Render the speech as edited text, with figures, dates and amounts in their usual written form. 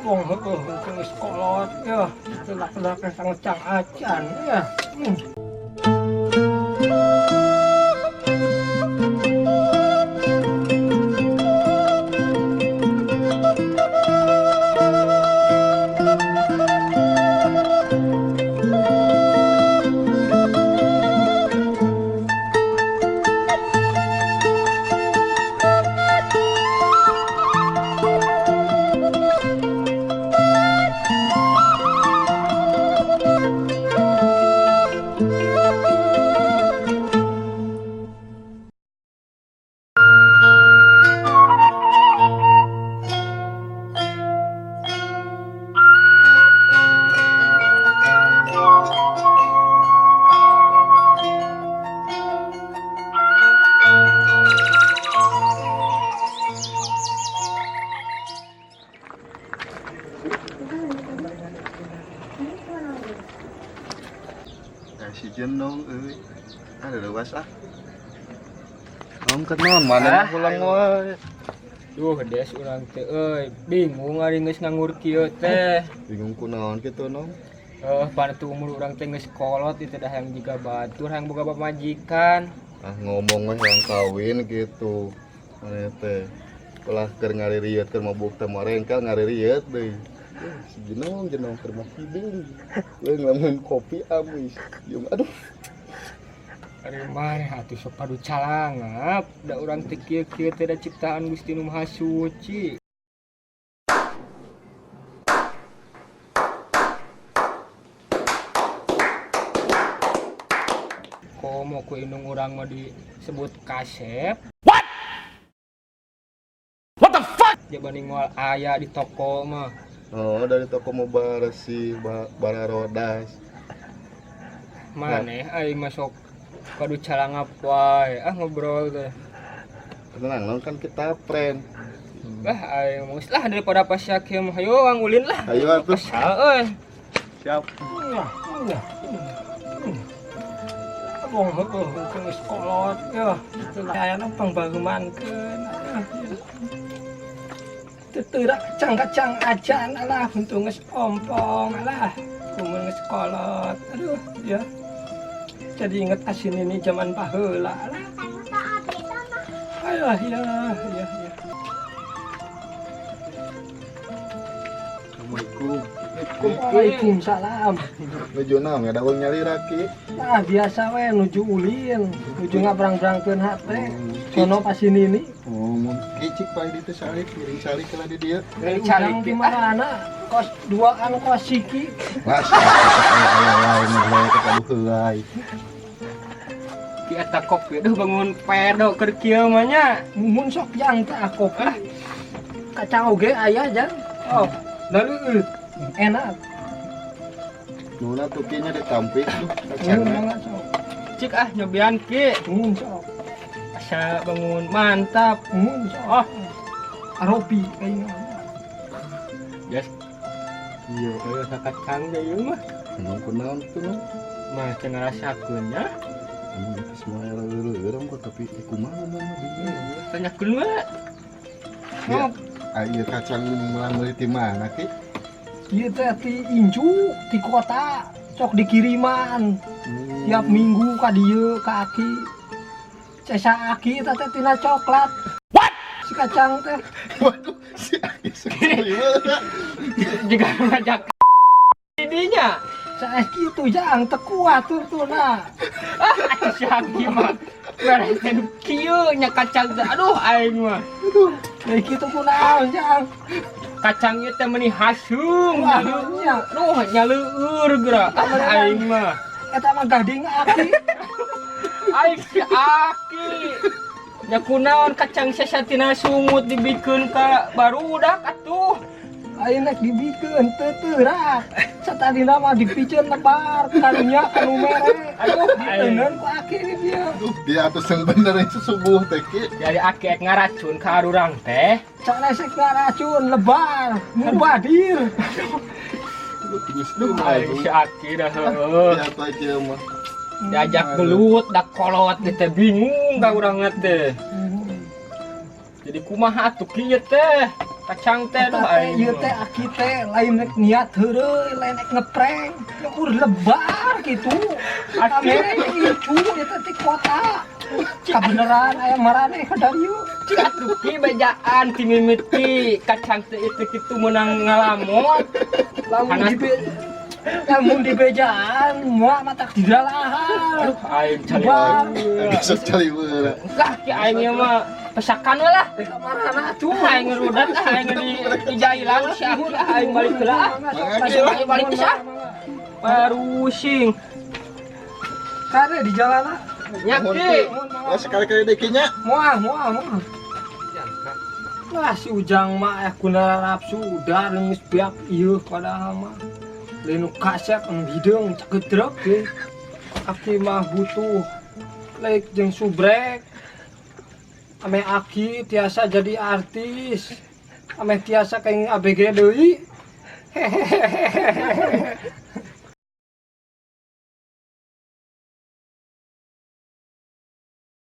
Wong heueuh geus kolot ya, celak-celak sang cang acan ya. Si Jen nong euy. Ada leuwas ah. Nong keur naon maneh pulang wae. Duh, des urang teh euy, bingung ari geus nganggur kieu teh. Bingung kunaon kitu nong. Pantu umur urang teh geus kolot itu dah yang jiga batur hayang boga pamajikan. Ah ngomong mah yang kawin gitu. Maneh teh ulah keur ngaririeut keur mabuk teh marengkel ngaririeut deui. Si jenong keur mah kidung. Leung lamun kopi amis. Jeung aduh. Ari mah atuh sok padu calangap, da urang teh kieu-kieu teh da ciptaan Gusti Nu Maha Suci. Komo ku indung urang mah disebut kasep. What the fuck? Jabani moal aya di toko mah. Oh, dari toko mau baresi bara rodas. Maneh aing masuk padu calangap wae. Ngobrol teh. Tenang, non kan kita friend. Aing geus lah daripada pasyak ieu mah hayo ulin lah. Ayo atuh. Euy. Siap. Wong heueuh geus kolot ya. Ayana pangbagemankeun. Teurak kacang-kacang acan alah untung geus ompong alah. Kumun geus kolot. Aduh ya. Jadi inget asin ini zaman baheula alah. Ayoh ya. Assalamualaikum. Waalaikumsalam. Nuju naon ada wong nyari raki. Nah biasa we nuju ulin, nuju ngabrang-brangkeun hate. Sono pasinini. Oh, mun kicik pae ditu salib, kiring salib kala di dieu. Cari di mana? Kos duaan kos siki. Mas, lain ke kaduh heulai. Ki eta kopi aduh bangun pedo keur kieu mah nya. Mun sok yang teh kopi. Kacang oge aya jang. Oh, daleuh enak. Nuna tuh kinya ditampik tuh kacangna. Cik nyobian ki. Sok. Asa bangun mantap. Sok. Aropi kayaknya. Yes. Iya, kayak kacang deh ieu mah. Emang kunaon tuh no? Mah teu ngarasakeun nya. Emang itu semua orang kok tapi kumaha mah bingung. Tanyakeun we. Ya, ieu kacang meuli ti mana ki? Ieu teh ti inju di kota, sok dikiriman. Tiap minggu ka dieu ka Aki. Cesa Aki teh tina coklat. What? Si kacang teh. Waduh, si Aki sekali. Juga ngajak didinya. Saya kitu jang teu kuat turtuna. Si Aki mah. Beres teh kieu nya kacang teh. Aduh aing mah. Aduh, deui kitu kunaon jang. Kacang ieu teh meuni hasung. Aduh, nyaleueur geura. Aing mah. Eta mah gading Aki. Aing si Aki. Ya kunaon kacang sasatina sungut dibikeun ka barudak atuh. Aing rek dibikeun teu teurak. Satadina mah dipikeun lebar karunya anu mere. Aduh, diteuneun ku Aki dia. Dia atuh sing bener itu subuh teh ki. Jadi Aki ngaracun ka arurang teh. Sanesek ngaracun lebar, mubadir. Aing si Aki dah heueuh. Ya atuh kieu mah. Diajak gelut, dak kolot teh bingung ka urang teh. Jadi kumaha atuh kieu teh? Kacang teh tuh Ieu teh aki teh lain rek niat heureuy, lain rek ngeprank. Ukur lebar gitu. Ame icu eta teh kota. Kabeneran aya marane kadang yuk. Cik atuh bejaan ti mimiti kacang teh itu kitu meunang ngalamot. Lamun di bejaan moal mata di dalahan. Aing cari Bisa cari beura. lah ki aing ieu mah pesakan we lah. Kamarana tuh Aing ngerudat aing di jailan si aku aing balik heula. Aing balik bisa. Parusing. Kare di jalanan. Nyaki. Lah sekali-kali dekinya. Moal. Lah si Ujang mah kuna nafsu udah geus biak ieu padahal mah. Lenu kasep ang hidung cakedrek ge. Aki mah butuh lek jeung subrek. Ame aki tiasa jadi artis. Ame tiasa kayak ABG deui. Hehehe.